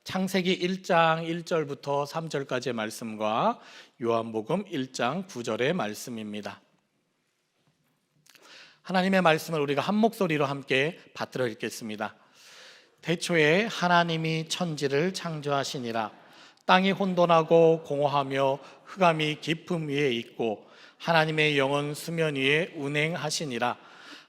창세기 1장 1절부터 3절까지의 말씀과 요한복음 1장 9절의 말씀입니다. 하나님의 말씀을 우리가 한 목소리로 함께 받들어 읽겠습니다. 태초에 하나님이 천지를 창조하시니라. 땅이 혼돈하고 공허하며 흑암이 깊음 위에 있고 하나님의 영은 수면 위에 운행하시니라.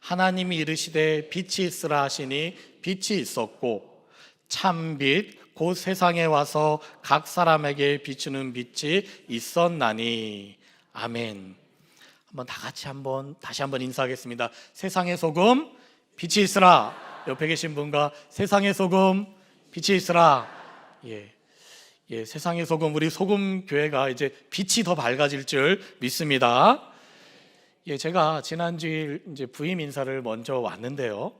하나님이 이르시되 빛이 있으라 하시니 빛이 있었고 참빛 곧 세상에 와서 각 사람에게 비추는 빛이 있었나니. 아멘. 다시 한번 인사하겠습니다. 세상의 소금 빛이 있으라. 옆에 계신 분과 세상의 소금 빛이 있으라. 세상의 소금, 우리 소금 교회가 이제 빛이 더 밝아질 줄 믿습니다. 제가 지난주일 이제 부임 인사를 먼저 왔는데요.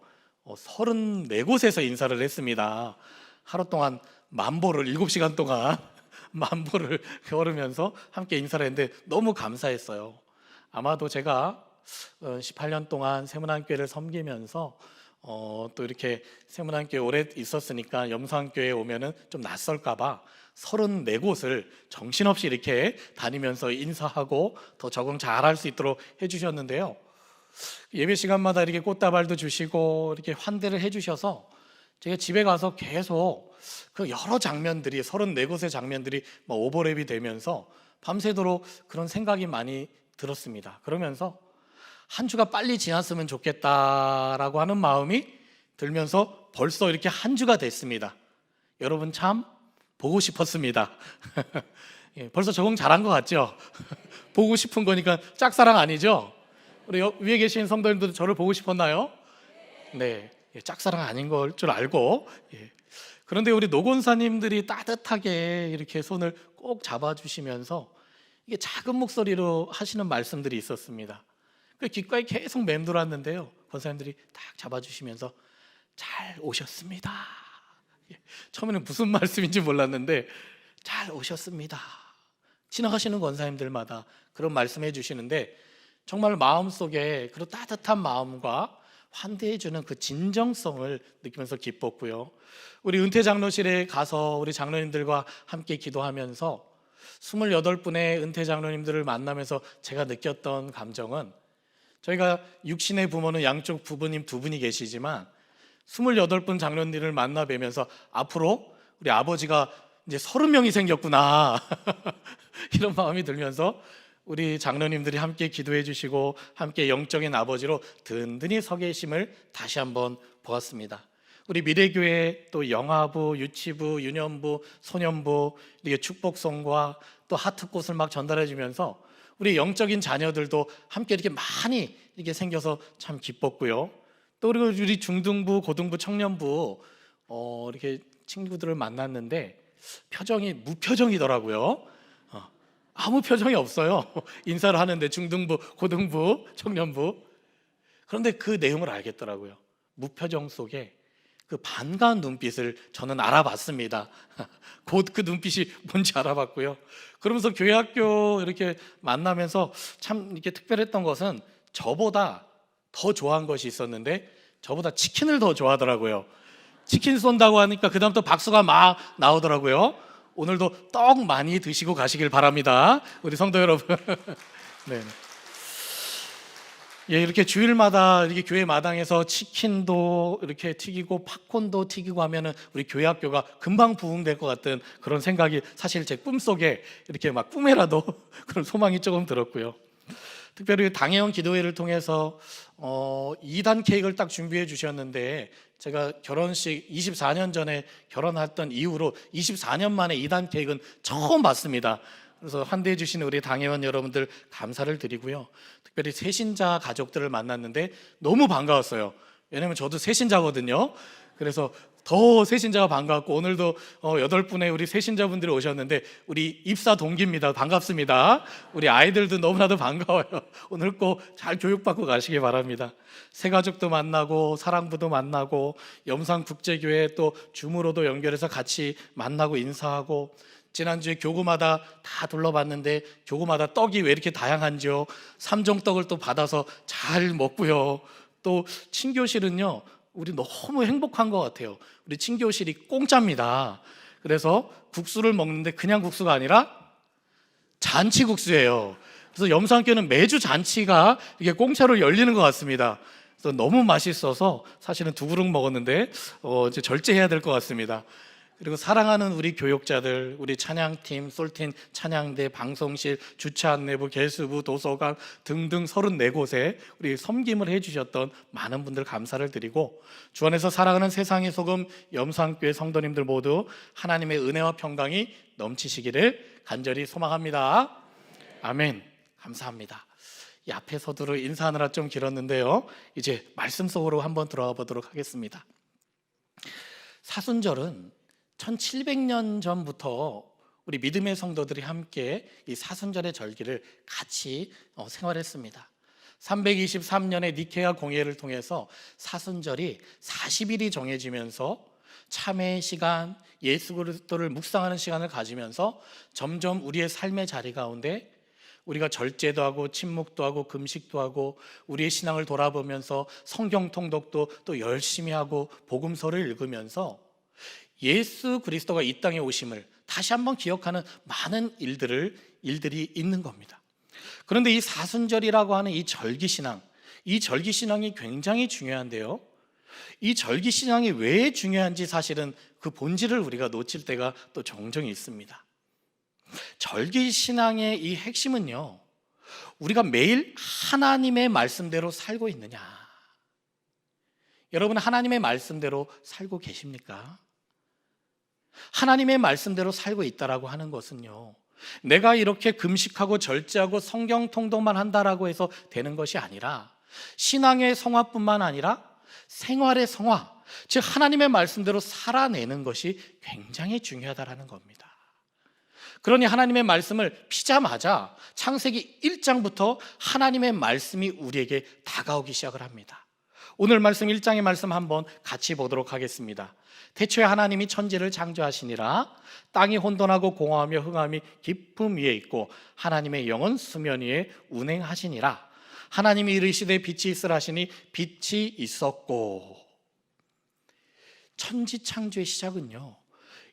34곳에서 인사를 했습니다. 하루 동안 만보를 7시간 동안 만보를 걸으면서 함께 인사를 했는데 너무 감사했어요. 아마도 제가 18년 동안 세문안교회를 섬기면서 또 이렇게 세문안교회 오래 있었으니까 염소안교회에 오면은 좀 낯설까봐 34곳을 정신없이 이렇게 다니면서 인사하고 더 적응 잘할 수 있도록 해주셨는데요. 예배 시간마다 이렇게 꽃다발도 주시고 이렇게 환대를 해주셔서 제가 집에 가서 계속 그 여러 장면들이 34곳의 장면들이 오버랩이 되면서 밤새도록 그런 생각이 많이 들었습니다. 그러면서 한 주가 빨리 지났으면 좋겠다라고 하는 마음이 들면서 벌써 이렇게 한 주가 됐습니다. 여러분 참 보고 싶었습니다. 벌써 적응 잘한 것 같죠? 보고 싶은 거니까 짝사랑 아니죠? 우리 위에 계신 성도님들도 저를 보고 싶었나요? 네, 짝사랑 아닌 걸 줄 알고. 그런데 우리 노곤사님들이 따뜻하게 이렇게 손을 꼭 잡아주시면서 이게 작은 목소리로 하시는 말씀들이 있었습니다. 그 귓가에 계속 맴돌았는데요. 권사님들이 딱 잡아주시면서 잘 오셨습니다. 처음에는 무슨 말씀인지 몰랐는데 잘 오셨습니다. 지나가시는 권사님들마다 그런 말씀해 주시는데 정말 마음속에 그런 따뜻한 마음과 환대해주는 그 진정성을 느끼면서 기뻤고요. 우리 은퇴 장로실에 가서 우리 장로님들과 함께 기도하면서 28분의 은퇴 장로님들을 만나면서 제가 느꼈던 감정은, 저희가 육신의 부모는 양쪽 부부님 2분이 계시지만 28분 장로님들을 만나 뵈면서 앞으로 우리 아버지가 이제 30명이 생겼구나 이런 마음이 들면서 우리 장로님들이 함께 기도해 주시고 함께 영적인 아버지로 든든히 서 계심을 다시 한번 보았습니다. 우리 미래교회 또 영아부, 유치부, 유년부, 소년부 이렇게 축복송과 또 하트꽃을 막 전달해 주면서 우리 영적인 자녀들도 함께 이렇게 많이 이렇게 생겨서 참 기뻤고요. 또 그리고 우리 중등부, 고등부, 청년부 이렇게 친구들을 만났는데 표정이 무표정이더라고요. 아무 표정이 없어요. 인사를 하는데 중등부, 고등부, 청년부. 그런데 그 내용을 알겠더라고요. 무표정 속에 그 반가운 눈빛을 저는 알아봤습니다. 곧 그 눈빛이 뭔지 알아봤고요. 그러면서 교회 학교 이렇게 만나면서 참 이렇게 특별했던 것은 저보다 더 좋아한 것이 있었는데 저보다 치킨을 더 좋아하더라고요. 치킨 쏜다고 하니까 그 다음 또 박수가 막 나오더라고요. 오늘도 떡 많이 드시고 가시길 바랍니다. 우리 성도 여러분. 네. 이렇게 주일마다 이렇게 교회 마당에서 치킨도 이렇게 튀기고 팝콘도 튀기고 하면은 우리 교회 학교가 금방 부흥될 것 같은 그런 생각이 사실 제 꿈속에 이렇게 막 꿈에라도 그런 소망이 조금 들었고요. 특별히 당회원 기도회를 통해서 2단 케이크를 딱 준비해 주셨는데 제가 결혼식 24년 전에 결혼했던 이후로 24년 만에 2단 케이크는 처음 봤습니다. 그래서 환대해 주시는 우리 당회원 여러분들 감사를 드리고요. 특별히 새신자 가족들을 만났는데 너무 반가웠어요. 왜냐면 저도 새신자거든요. 그래서 더 새신자가 반가웠고 오늘도 8분의 우리 새신자분들이 오셨는데 우리 입사 동기입니다. 반갑습니다. 우리 아이들도 너무나도 반가워요. 오늘 꼭 잘 교육받고 가시기 바랍니다. 새가족도 만나고 사랑부도 만나고 염산국제교회 또 줌으로도 연결해서 같이 만나고 인사하고 지난주에 교구마다 다 둘러봤는데 교구마다 떡이 왜 이렇게 다양한지요. 삼종떡을 또 받아서 잘 먹고요. 또 친교실은요 우리 너무 행복한 것 같아요. 우리 친교실이 공짜입니다. 그래서 국수를 먹는데 그냥 국수가 아니라 잔치국수예요. 그래서 염소학교는 매주 잔치가 이게 공짜로 열리는 것 같습니다. 그래서 너무 맛있어서 사실은 2그릇 먹었는데 이제 절제해야 될 것 같습니다. 그리고 사랑하는 우리 교육자들, 우리 찬양팀, 솔팀, 찬양대, 방송실, 주차 안내부, 개수부, 도서관 등등 34곳에 우리 섬김을 해주셨던 많은 분들 감사를 드리고, 주 안에서 살아가는 세상의 소금 염소학교의 성도님들 모두 하나님의 은혜와 평강이 넘치시기를 간절히 소망합니다. 아멘. 감사합니다. 이 앞에 서두로 인사하느라 좀 길었는데요, 이제 말씀 속으로 한번 들어가 보도록 하겠습니다. 사순절은 1700년 전부터 우리 믿음의 성도들이 함께 이 사순절의 절기를 같이 생활했습니다. 323년의 니케아 공회를 통해서 사순절이 40일이 정해지면서 참회의 시간, 예수 그리스도를 묵상하는 시간을 가지면서 점점 우리의 삶의 자리 가운데 우리가 절제도 하고 침묵도 하고 금식도 하고 우리의 신앙을 돌아보면서 성경 통독도 또 열심히 하고 복음서를 읽으면서 예수 그리스도가 이 땅에 오심을 다시 한번 기억하는 많은 일들이 있는 겁니다. 그런데 이 사순절이라고 하는 이 절기신앙, 이 절기신앙이 굉장히 중요한데요, 이 절기신앙이 왜 중요한지 사실은 그 본질을 우리가 놓칠 때가 또 종종 있습니다. 절기신앙의 이 핵심은요, 우리가 매일 하나님의 말씀대로 살고 있느냐. 여러분, 하나님의 말씀대로 살고 계십니까? 하나님의 말씀대로 살고 있다라고 하는 것은요, 내가 이렇게 금식하고 절제하고 성경 통독만 한다라고 해서 되는 것이 아니라 신앙의 성화뿐만 아니라 생활의 성화, 즉 하나님의 말씀대로 살아내는 것이 굉장히 중요하다라는 겁니다. 그러니 하나님의 말씀을 피자마자 창세기 1장부터 하나님의 말씀이 우리에게 다가오기 시작을 합니다. 오늘 말씀 1장의 말씀 한번 같이 보도록 하겠습니다. 태초에 하나님이 천지를 창조하시니라. 땅이 혼돈하고 공허하며 흑암이 깊음 위에 있고 하나님의 영은 수면 위에 운행하시니라. 하나님이 이르시되 빛이 있으라 하시니 빛이 있었고. 천지 창조의 시작은요,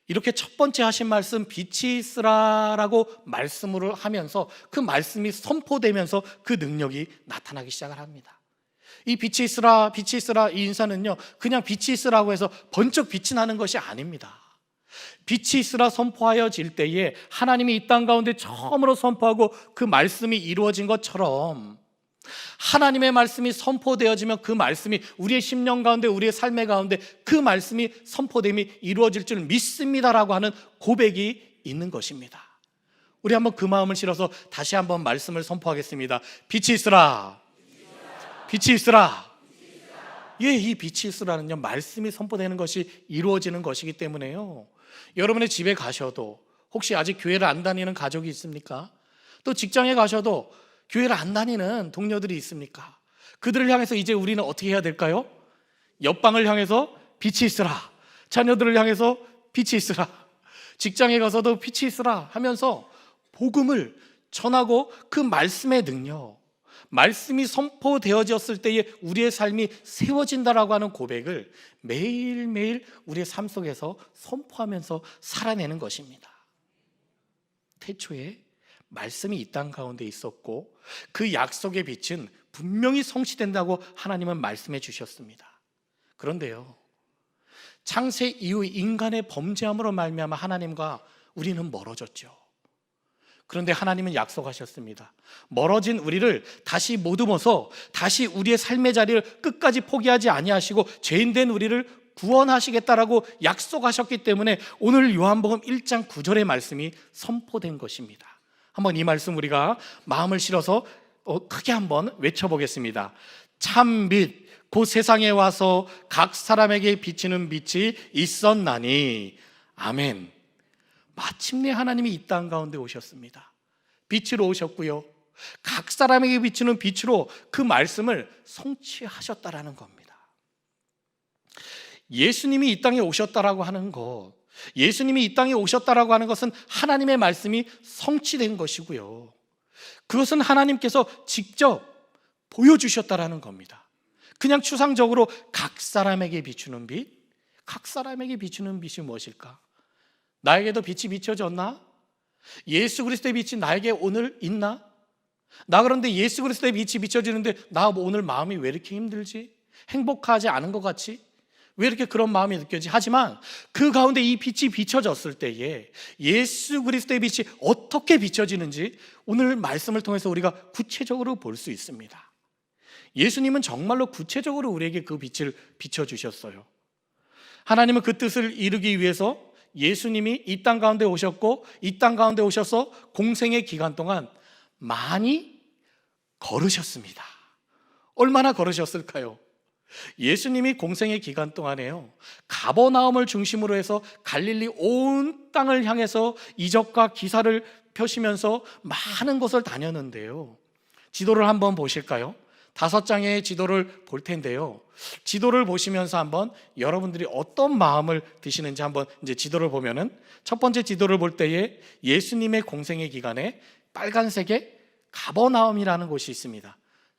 이렇게 첫 번째 하신 말씀 빛이 있으라라고 말씀을 하면서 그 말씀이 선포되면서 그 능력이 나타나기 시작을 합니다. 이 빛이 있으라, 빛이 있으라, 이 인사는요, 그냥 빛이 있으라고 해서 번쩍 빛이 나는 것이 아닙니다. 빛이 있으라 선포하여질 때에 하나님이 이 땅 가운데 처음으로 선포하고 그 말씀이 이루어진 것처럼 하나님의 말씀이 선포되어지면 그 말씀이 우리의 심령 가운데, 우리의 삶의 가운데 그 말씀이 선포됨이 이루어질 줄 믿습니다라고 하는 고백이 있는 것입니다. 우리 한번 그 마음을 실어서 다시 한번 말씀을 선포하겠습니다. 빛이 있으라, 빛이 있으라. 예, 이 빛이 있으라는요, 말씀이 선포되는 것이 이루어지는 것이기 때문에요, 여러분의 집에 가셔도 혹시 아직 교회를 안 다니는 가족이 있습니까? 또 직장에 가셔도 교회를 안 다니는 동료들이 있습니까? 그들을 향해서 이제 우리는 어떻게 해야 될까요? 옆방을 향해서 빛이 있으라, 자녀들을 향해서 빛이 있으라, 직장에 가서도 빛이 있으라 하면서 복음을 전하고 그 말씀의 능력, 말씀이 선포되어졌을 때에 우리의 삶이 세워진다라고 하는 고백을 매일매일 우리의 삶 속에서 선포하면서 살아내는 것입니다. 태초에 말씀이 이 땅 가운데 있었고 그 약속의 빛은 분명히 성취된다고 하나님은 말씀해 주셨습니다. 그런데요, 창세 이후 인간의 범죄함으로 말미암아 하나님과 우리는 멀어졌죠. 그런데 하나님은 약속하셨습니다. 멀어진 우리를 다시 모듬어서 다시 우리의 삶의 자리를 끝까지 포기하지 아니하시고 죄인된 우리를 구원하시겠다라고 약속하셨기 때문에 오늘 요한복음 1장 9절의 말씀이 선포된 것입니다. 한번 이 말씀 우리가 마음을 실어서 크게 한번 외쳐보겠습니다. 참빛 곧 세상에 와서 각 사람에게 비치는 빛이 있었나니. 아멘. 마침내 하나님이 이 땅 가운데 오셨습니다. 빛으로 오셨고요, 각 사람에게 비추는 빛으로 그 말씀을 성취하셨다라는 겁니다. 예수님이 이 땅에 오셨다라고 하는 것, 예수님이 이 땅에 오셨다라고 하는 것은 하나님의 말씀이 성취된 것이고요, 그것은 하나님께서 직접 보여주셨다라는 겁니다. 그냥 추상적으로 각 사람에게 비추는 빛, 각 사람에게 비추는 빛이 무엇일까? 나에게도 빛이 비춰졌나? 예수 그리스도의 빛이 나에게 오늘 있나? 나 그런데 예수 그리스도의 빛이 비춰지는데 나 오늘 마음이 왜 이렇게 힘들지? 행복하지 않은 것 같지? 왜 이렇게 그런 마음이 느껴지? 하지만 그 가운데 이 빛이 비춰졌을 때에 예수 그리스도의 빛이 어떻게 비춰지는지 오늘 말씀을 통해서 우리가 구체적으로 볼 수 있습니다. 예수님은 정말로 구체적으로 우리에게 그 빛을 비춰주셨어요. 하나님은 그 뜻을 이루기 위해서 예수님이 이 땅 가운데 오셨고, 이 땅 가운데 오셔서 공생의 기간 동안 많이 걸으셨습니다. 얼마나 걸으셨을까요? 예수님이 공생의 기간 동안에요, 가버나움을 중심으로 해서 갈릴리 온 땅을 향해서 이적과 기사를 펴시면서 많은 곳을 다녔는데요. 지도를 한번 보실까요? 5장의 지도를 볼 텐데요. 지도를 보시면서 한번 여러분들이 어떤 마음을 드시는지 한번 이제 지도를 보면은, 첫 번째 지도를 볼 때에 예수님의 공생의 기간에 빨간색의 가버나움이라는 곳이 있습니다.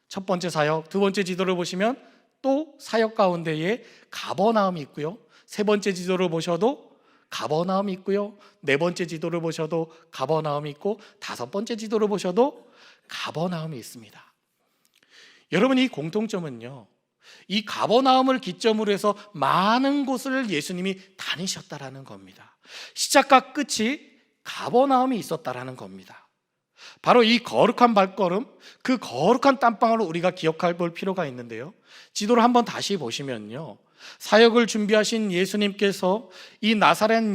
첫 번째 사역. 두 번째 지도를 보시면 또 사역 가운데에 가버나움이 있고요. 세 번째 지도를 보셔도 가버나움이 있고요. 네 번째 지도를 보셔도 가버나움이 있고, 다섯 번째 지도를 보셔도 가버나움이 있습니다. 여러분, 이 공통점은요, 이 가버나움을 기점으로 해서 많은 곳을 예수님이 다니셨다라는 겁니다. 시작과 끝이 가버나움이 있었다라는 겁니다. 바로 이 거룩한 발걸음, 그 거룩한 땀방울을 우리가 기억할 볼 필요가 있는데요. 지도를 한번 다시 보시면요, 사역을 준비하신 예수님께서, 이 나사렛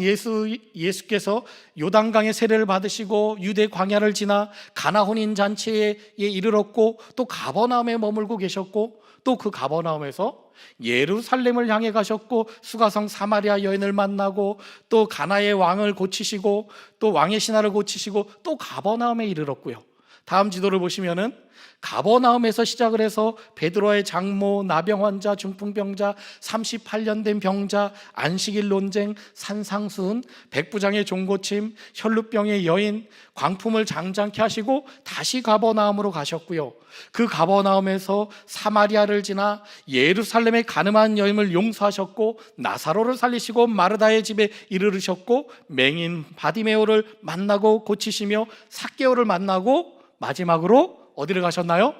예수께서 요단강의 세례를 받으시고 유대 광야를 지나 가나 혼인 잔치에 이르렀고, 또 가버나움에 머물고 계셨고, 또 그 가버나움에서 예루살렘을 향해 가셨고, 수가성 사마리아 여인을 만나고, 또 가나의 왕을 고치시고, 또 왕의 신하를 고치시고, 또 가버나움에 이르렀고요. 다음 지도를 보시면은 가버나움에서 시작을 해서 베드로의 장모, 나병 환자, 중풍병자, 38년 된 병자, 안식일 논쟁, 산상수훈, 백부장의 종고침, 혈루병의 여인, 광품을 장장케 하시고 다시 가버나움으로 가셨고요. 그 가버나움에서 사마리아를 지나 예루살렘의 가늠한 여인을 용서하셨고, 나사로를 살리시고 마르다의 집에 이르르셨고, 맹인 바디메오를 만나고 고치시며 삭개오를 만나고, 마지막으로 어디를 가셨나요?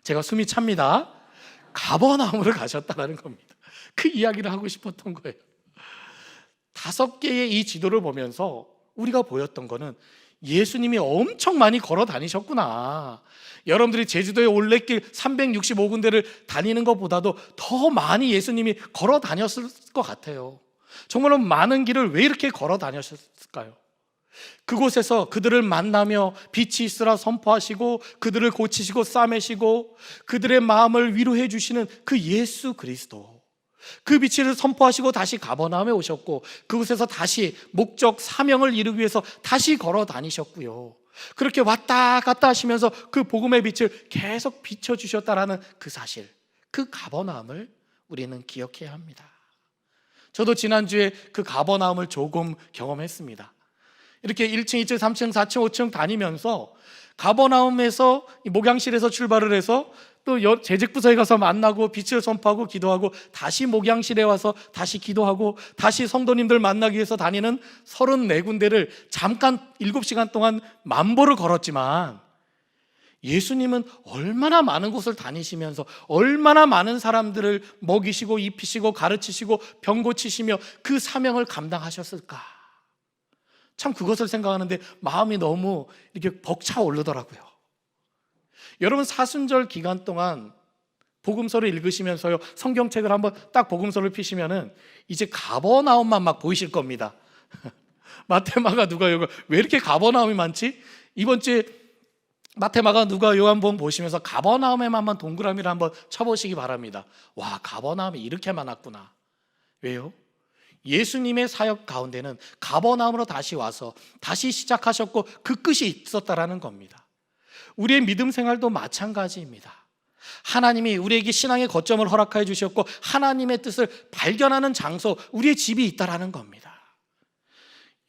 제가 숨이 찹니다. 가버나움으로 가셨다는 겁니다. 그 이야기를 하고 싶었던 거예요. 5개의 이 지도를 보면서 우리가 보였던 거는 예수님이 엄청 많이 걸어 다니셨구나. 여러분들이 제주도의 올레길 365군데를 다니는 것보다도 더 많이 예수님이 걸어 다녔을 것 같아요. 정말로 많은 길을 왜 이렇게 걸어 다녔을까요? 그곳에서 그들을 만나며 빛이 있으라 선포하시고, 그들을 고치시고 싸매시고, 그들의 마음을 위로해 주시는 그 예수 그리스도, 그 빛을 선포하시고 다시 가버나움에 오셨고, 그곳에서 다시 목적 사명을 이루기 위해서 다시 걸어 다니셨고요. 그렇게 왔다 갔다 하시면서 그 복음의 빛을 계속 비춰주셨다라는 그 사실, 그 가버나움을 우리는 기억해야 합니다. 저도 지난주에 그 가버나움을 조금 경험했습니다. 이렇게 1층, 2층, 3층, 4층, 5층 다니면서 가버나움에서 목양실에서 출발을 해서 또 재직부서에 가서 만나고 빛을 선포하고 기도하고, 다시 목양실에 와서 다시 기도하고, 다시 성도님들 만나기 위해서 다니는 34군데를 잠깐 7시간 동안 만보를 걸었지만, 예수님은 얼마나 많은 곳을 다니시면서 얼마나 많은 사람들을 먹이시고 입히시고 가르치시고 병 고치시며 그 사명을 감당하셨을까? 참 그것을 생각하는데 마음이 너무 이렇게 벅차오르더라고요. 여러분, 사순절 기간 동안 복음서를 읽으시면서요, 성경책을 한번 딱 복음서를 피시면은 이제 가버나움만 막 보이실 겁니다. 마태, 마가, 누가, 요한, 왜 이렇게 가버나움이 많지? 이번 주에 마태, 마가, 누가, 요한복음 보시면서 가버나움에만 한번 동그라미를 한번 쳐보시기 바랍니다. 와, 가버나움이 이렇게 많았구나. 왜요? 예수님의 사역 가운데는 가버나움으로 다시 와서 다시 시작하셨고 그 끝이 있었다라는 겁니다. 우리의 믿음 생활도 마찬가지입니다. 하나님이 우리에게 신앙의 거점을 허락해 주셨고, 하나님의 뜻을 발견하는 장소, 우리의 집이 있다라는 겁니다.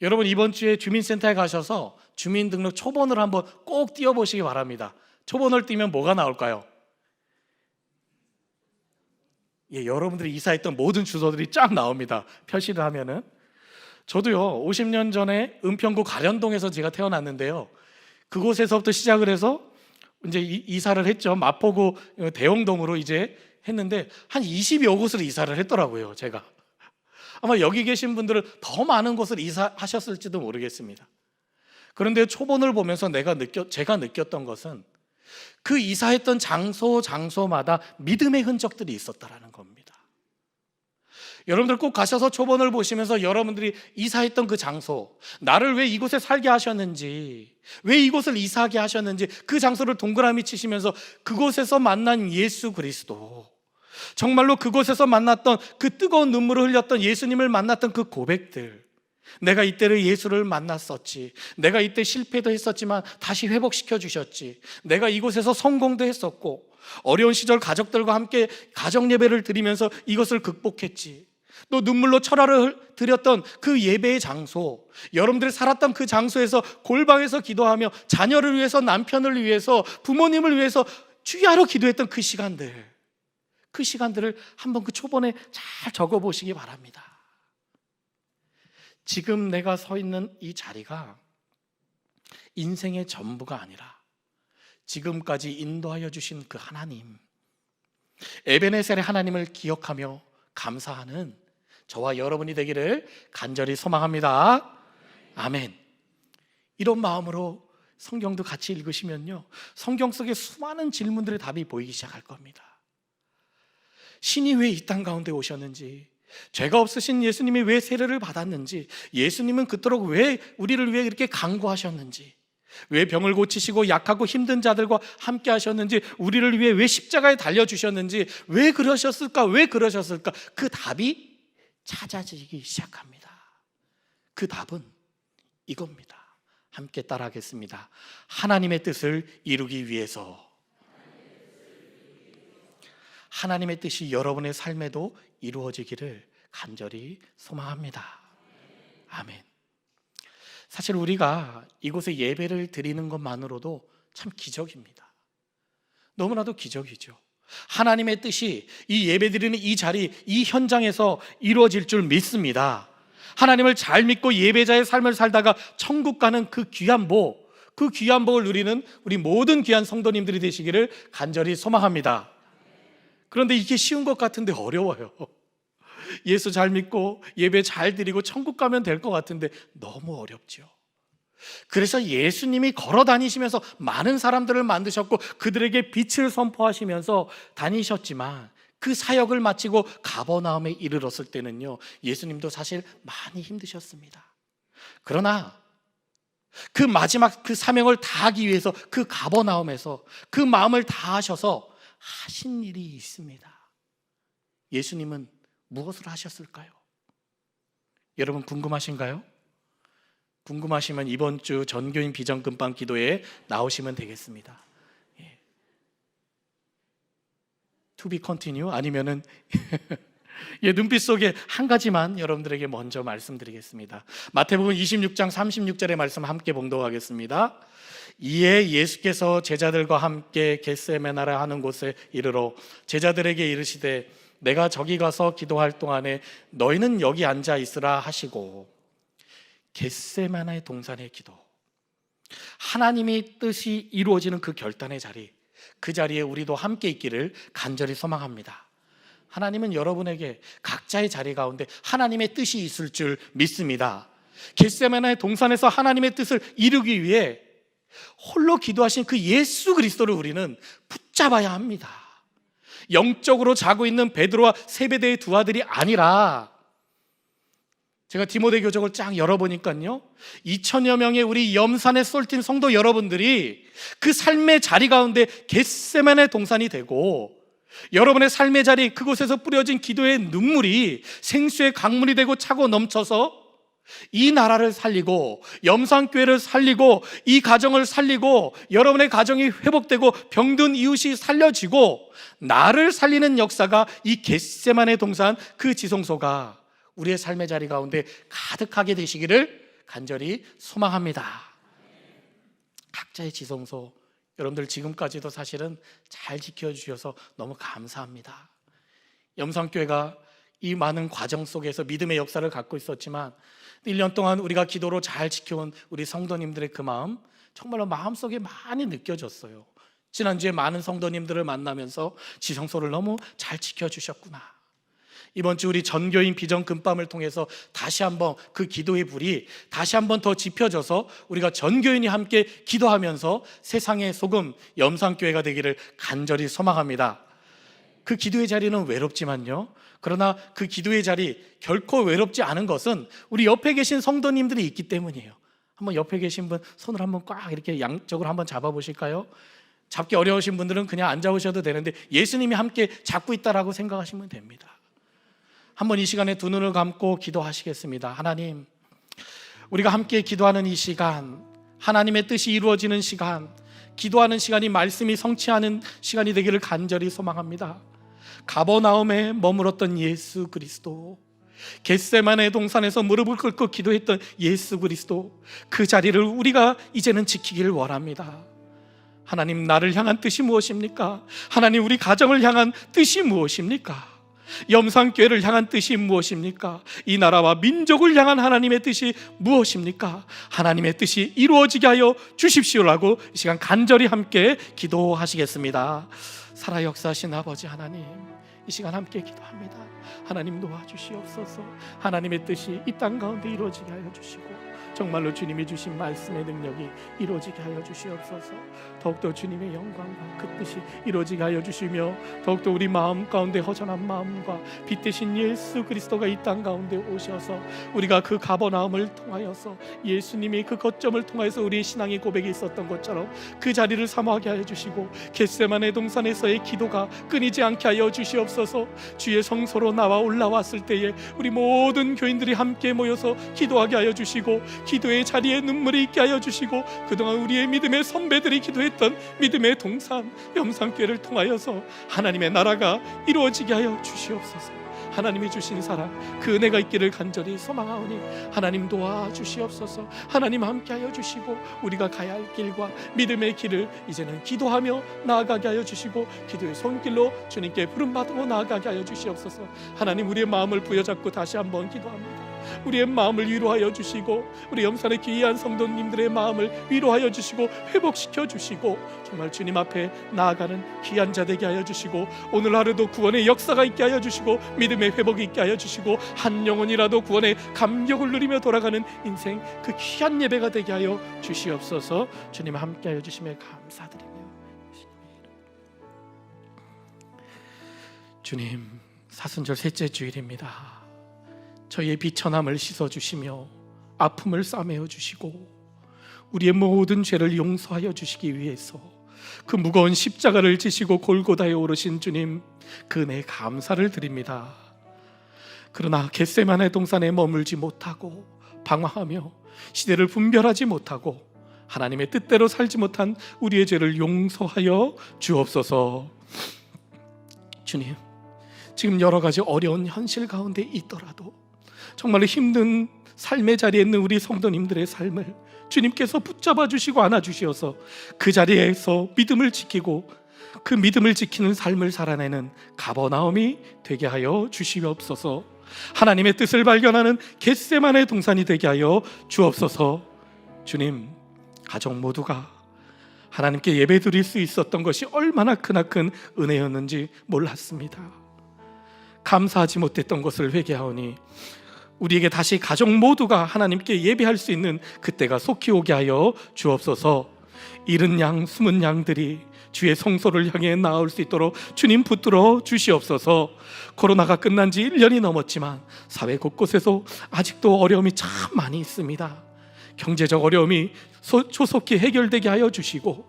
여러분, 이번 주에 주민센터에 가셔서 주민등록 초본을 한번 꼭 띄워보시기 바랍니다. 초본을 띄면 뭐가 나올까요? 예, 여러분들이 이사했던 모든 주소들이 쫙 나옵니다. 표시를 하면은. 저도요 50년 전에 은평구 가련동에서 제가 태어났는데요, 그곳에서부터 시작을 해서 이제 이사를 했죠. 마포구 대형동으로 이제 했는데 한 20여 곳을 이사를 했더라고요. 제가 아마 여기 계신 분들은 더 많은 곳을 이사하셨을지도 모르겠습니다. 그런데 초본을 보면서 제가 느꼈던 것은 그 이사했던 장소마다 믿음의 흔적들이 있었다라는 겁니다. 여러분들 꼭 가셔서 초본을 보시면서 여러분들이 이사했던 그 장소, 나를 왜 이곳에 살게 하셨는지, 왜 이곳을 이사하게 하셨는지 그 장소를 동그라미 치시면서 그곳에서 만난 예수 그리스도, 정말로 그곳에서 만났던 그 뜨거운 눈물을 흘렸던 예수님을 만났던 그 고백들, 내가 이때를 예수를 만났었지, 내가 이때 실패도 했었지만 다시 회복시켜 주셨지, 내가 이곳에서 성공도 했었고 어려운 시절 가족들과 함께 가정 예배를 드리면서 이것을 극복했지, 또 눈물로 철화를 드렸던 그 예배의 장소, 여러분들이 살았던 그 장소에서 골방에서 기도하며 자녀를 위해서, 남편을 위해서, 부모님을 위해서 주야로 기도했던 그 시간들을 한번 그 초본에 잘 적어보시기 바랍니다. 지금 내가 서 있는 이 자리가 인생의 전부가 아니라 지금까지 인도하여 주신 그 하나님, 에베네셀의 하나님을 기억하며 감사하는 저와 여러분이 되기를 간절히 소망합니다. 아멘. 이런 마음으로 성경도 같이 읽으시면요, 성경 속에 수많은 질문들의 답이 보이기 시작할 겁니다. 신이 왜 이 땅 가운데 오셨는지, 죄가 없으신 예수님이 왜 세례를 받았는지, 예수님은 그토록 왜 우리를 위해 이렇게 간구하셨는지, 왜 병을 고치시고 약하고 힘든 자들과 함께 하셨는지, 우리를 위해 왜 십자가에 달려주셨는지, 왜 그러셨을까? 그 답이 찾아지기 시작합니다. 그 답은 이겁니다. 함께 따라하겠습니다. 하나님의 뜻을 이루기 위해서. 하나님의 뜻이 여러분의 삶에도 이루어지기를 간절히 소망합니다. 아멘. 사실 우리가 이곳에 예배를 드리는 것만으로도 참 기적입니다. 너무나도 기적이죠. 하나님의 뜻이 이 예배 드리는 이 자리, 이 현장에서 이루어질 줄 믿습니다. 하나님을 잘 믿고 예배자의 삶을 살다가 천국 가는 그 귀한 복을 누리는 우리 모든 귀한 성도님들이 되시기를 간절히 소망합니다. 그런데 이게 쉬운 것 같은데 어려워요. 예수 잘 믿고 예배 잘 드리고 천국 가면 될 것 같은데 너무 어렵죠. 그래서 예수님이 걸어 다니시면서 많은 사람들을 만드셨고 그들에게 빛을 선포하시면서 다니셨지만, 그 사역을 마치고 가버나움에 이르렀을 때는요, 예수님도 사실 많이 힘드셨습니다. 그러나 그 마지막 그 사명을 다하기 위해서 그 가버나움에서 그 마음을 다하셔서 하신 일이 있습니다. 예수님은 무엇을 하셨을까요? 여러분 궁금하신가요? 궁금하시면 이번 주 전교인 비전금방 기도에 나오시면 되겠습니다. To be continue 아니면은 눈빛 속에 한 가지만 여러분들에게 먼저 말씀드리겠습니다. 마태복음 26장 36절의 말씀 함께 봉독하겠습니다. 이에 예수께서 제자들과 함께 겟세마네라 하는 곳에 이르러 제자들에게 이르시되 내가 저기 가서 기도할 동안에 너희는 여기 앉아 있으라 하시고, 겟세마네 동산의 기도, 하나님의 뜻이 이루어지는 그 결단의 자리, 그 자리에 우리도 함께 있기를 간절히 소망합니다. 하나님은 여러분에게 각자의 자리 가운데 하나님의 뜻이 있을 줄 믿습니다. 겟세마네 동산에서 하나님의 뜻을 이루기 위해 홀로 기도하신 그 예수 그리스도를 우리는 붙잡아야 합니다. 영적으로 자고 있는 베드로와 세베대의 두 아들이 아니라, 제가 디모데 교적을 쫙 열어보니까요, 2000여 명의 우리 염산의 솔팀 성도 여러분들이 그 삶의 자리 가운데 겟세마네 동산이 되고, 여러분의 삶의 자리, 그곳에서 뿌려진 기도의 눈물이 생수의 강물이 되고 차고 넘쳐서 이 나라를 살리고 염산교회를 살리고 이 가정을 살리고 여러분의 가정이 회복되고 병든 이웃이 살려지고 나를 살리는 역사가 이 겟세마네 동산 그 지성소가 우리의 삶의 자리 가운데 가득하게 되시기를 간절히 소망합니다. 각자의 지성소, 여러분들 지금까지도 사실은 잘 지켜주셔서 너무 감사합니다. 염산교회가 이 많은 과정 속에서 믿음의 역사를 갖고 있었지만 1년 동안 우리가 기도로 잘 지켜온 우리 성도님들의 그 마음, 정말로 마음속에 많이 느껴졌어요. 지난주에 많은 성도님들을 만나면서 지성소를 너무 잘 지켜주셨구나. 이번 주 우리 전교인 비전 금밤을 통해서 다시 한번 그 기도의 불이 다시 한번 더 지펴져서 우리가 전교인이 함께 기도하면서 세상의 소금 염산교회가 되기를 간절히 소망합니다. 그 기도의 자리는 외롭지만요, 그러나 그 기도의 자리 결코 외롭지 않은 것은 우리 옆에 계신 성도님들이 있기 때문이에요. 한번 옆에 계신 분 손을 한번 꽉 이렇게 양쪽으로 한번 잡아보실까요? 잡기 어려우신 분들은 그냥 앉아오셔도 되는데 예수님이 함께 잡고 있다라고 생각하시면 됩니다. 한번 이 시간에 두 눈을 감고 기도하시겠습니다. 하나님, 우리가 함께 기도하는 이 시간, 하나님의 뜻이 이루어지는 시간, 기도하는 시간이 말씀이 성취하는 시간이 되기를 간절히 소망합니다. 가버나움에 머물었던 예수 그리스도, 겟세마네 동산에서 무릎을 꿇고 기도했던 예수 그리스도, 그 자리를 우리가 이제는 지키기를 원합니다. 하나님, 나를 향한 뜻이 무엇입니까? 하나님, 우리 가정을 향한 뜻이 무엇입니까? 염산교회를 향한 뜻이 무엇입니까? 이 나라와 민족을 향한 하나님의 뜻이 무엇입니까? 하나님의 뜻이 이루어지게 하여 주십시오라고 이 시간 간절히 함께 기도하시겠습니다. 살아 역사하신 아버지 하나님, 이 시간 함께 기도합니다. 하나님, 도와주시옵소서. 하나님의 뜻이 이 땅 가운데 이루어지게 하여 주시고, 정말로 주님이 주신 말씀의 능력이 이루어지게 하여 주시옵소서. 더욱더 주님의 영광과 그 뜻이 이루어지게 하여 주시며, 더욱더 우리 마음 가운데 허전한 마음과 빛 대신 예수 그리스도가 이 땅 가운데 오셔서 우리가 그 가버나움을 통하여서 예수님이 그 거점을 통하여서 우리의 신앙의 고백이 있었던 것처럼 그 자리를 사모하게 하여 주시고, 겟세마네 동산에서의 기도가 끊이지 않게 하여 주시옵소서. 주의 성소로 나와 올라왔을 때에 우리 모든 교인들이 함께 모여서 기도하게 하여 주시고, 기도의 자리에 눈물이 있게 하여 주시고, 그동안 우리의 믿음의 선배들이 기도했던 믿음의 동산 염산교회를 통하여서 하나님의 나라가 이루어지게 하여 주시옵소서. 하나님이 주신 사랑, 그 은혜가 있기를 간절히 소망하오니 하나님 도와주시옵소서. 하나님 함께하여 주시고, 우리가 가야 할 길과 믿음의 길을 이제는 기도하며 나아가게 하여 주시고, 기도의 손길로 주님께 부름받고 나아가게 하여 주시옵소서. 하나님, 우리의 마음을 부여잡고 다시 한번 기도합니다. 우리의 마음을 위로하여 주시고, 우리 염산의 귀한 성도님들의 마음을 위로하여 주시고 회복시켜 주시고, 정말 주님 앞에 나아가는 귀한 자 되게 하여 주시고, 오늘 하루도 구원의 역사가 있게 하여 주시고, 믿음의 회복이 있게 하여 주시고, 한 영혼이라도 구원의 감격을 누리며 돌아가는 인생, 그 귀한 예배가 되게 하여 주시옵소서. 주님 함께 하여 주심에 감사드리며, 주님, 사순절 셋째 주일입니다. 저희의 비천함을 씻어주시며 아픔을 싸매어 주시고 우리의 모든 죄를 용서하여 주시기 위해서 그 무거운 십자가를 지시고 골고다에 오르신 주님, 그 은혜에 감사를 드립니다. 그러나 겟세마네 동산에 머물지 못하고 방황하며 시대를 분별하지 못하고 하나님의 뜻대로 살지 못한 우리의 죄를 용서하여 주옵소서. 주님, 지금 여러 가지 어려운 현실 가운데 있더라도 정말로 힘든 삶의 자리에 있는 우리 성도님들의 삶을 주님께서 붙잡아 주시고 안아 주시어서 그 자리에서 믿음을 지키고 그 믿음을 지키는 삶을 살아내는 가버나움이 되게 하여 주시옵소서. 하나님의 뜻을 발견하는 겟세마네 동산이 되게 하여 주옵소서. 주님, 가족 모두가 하나님께 예배드릴 수 있었던 것이 얼마나 크나큰 은혜였는지 몰랐습니다. 감사하지 못했던 것을 회개하오니 우리에게 다시 가족 모두가 하나님께 예배할 수 있는 그때가 속히 오게 하여 주옵소서. 잃은 양, 숨은 양들이 주의 성소를 향해 나올 수 있도록 주님 붙들어 주시옵소서. 코로나가 끝난 지 1년이 넘었지만 사회 곳곳에서 아직도 어려움이 참 많이 있습니다. 경제적 어려움이 조속히 해결되게 하여 주시고,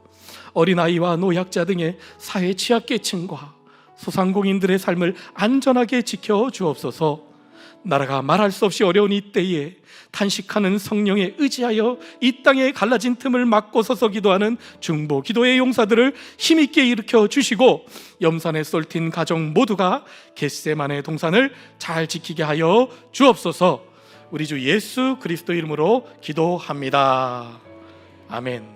어린아이와 노약자 등의 사회 취약계층과 소상공인들의 삶을 안전하게 지켜 주옵소서. 나라가 말할 수 없이 어려운 이때에 탄식하는 성령에 의지하여 이 땅에 갈라진 틈을 막고 서서 기도하는 중보 기도의 용사들을 힘있게 일으켜 주시고, 염산에 쏠틴 가족 모두가 겟세마네 동산을 잘 지키게 하여 주옵소서. 우리 주 예수 그리스도 이름으로 기도합니다. 아멘.